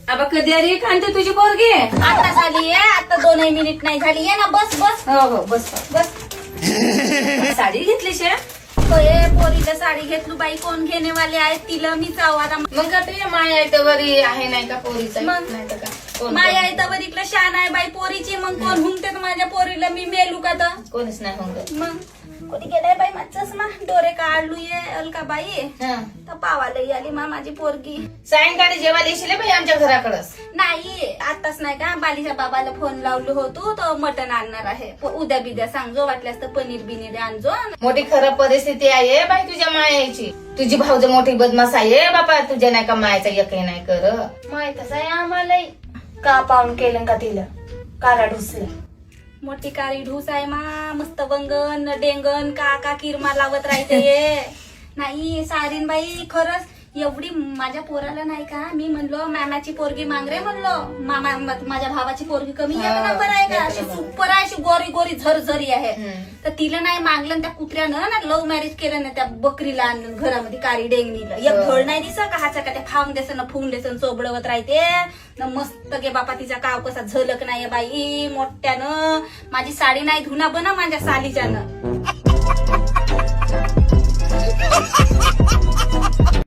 अब कधी अरे खांते तुझी पोरगी? आता झाली आहे, आता 2 मिनिट नाही झाली आहे ना. बस बस हो हो बस. बस. साडी घेतली शे? होय, पोरीला साडी घेतली बाई. कोण घेणेवाले आहेत तिला मी आता. मग का तुझ्या माय आहे तर बरी आहे नाही का पोरीचा? मग नाही तर का कोण- माया आहे तर इकडे शान आहे बाई पोरीची. मग कोण हुंगते माझ्या पोरीला? मी मेलू का तर? कोणीच नाही होंगत. मग कोणी गेलाय बाई माझा चष्मा डोरे काढलू ये अलका बाई तर पावाला आली माझी पोरगी. सायंकाळी जेवायला येशील बाई आमच्या घराकडच. नाही आताच नाही का, बालीच्या बाबाला फोन लावलो होतो तो मटण आणणार आहे. उद्या बिद्या सांगजो, वाटल्यास तर पनीर बिनीर आणजो. मोठी खराब परिस्थिती आहे बाई तुझ्या मायाची. तुझी भाऊज मोठी बदमाश आहे बापा. तुझ्या नाही का मायाचा एकही नाही कर. माहितच आहे आम्हाला का पाहून केलं का तिला कारा ढुसला. मोठी काळी ढूस आहे मा. मस्त वंगन डेंगन का किरमा लावत राहते ये. नाही सारीन बाई खरंच एवढी माझ्या पोराला नाही का. मी म्हणलो मामाची पोरगी मांगरे म्हणलो. मामा माझ्या भावाची पोरगी कमी एक नंबर आहे का, अशी सुपर आहे, अशी गोरी गोरी झरझरी आहे. तर तिला नाही मागलं. त्या कुत्र्यानं ना लव्ह मॅरेज केलं ना, त्या बकरीला आणलं घरामध्ये काळी डेंगणीला. एक घड नाही दिसत का हाचा का, त्या फाउंडेशन फुंडेशन चोबडवत राहते न. मस्त गे बापा तिचा काव कसा झलक नाही बाई मोठ्यानं. माझी साडी नाही धुना बना माझ्या सालीच्यानं.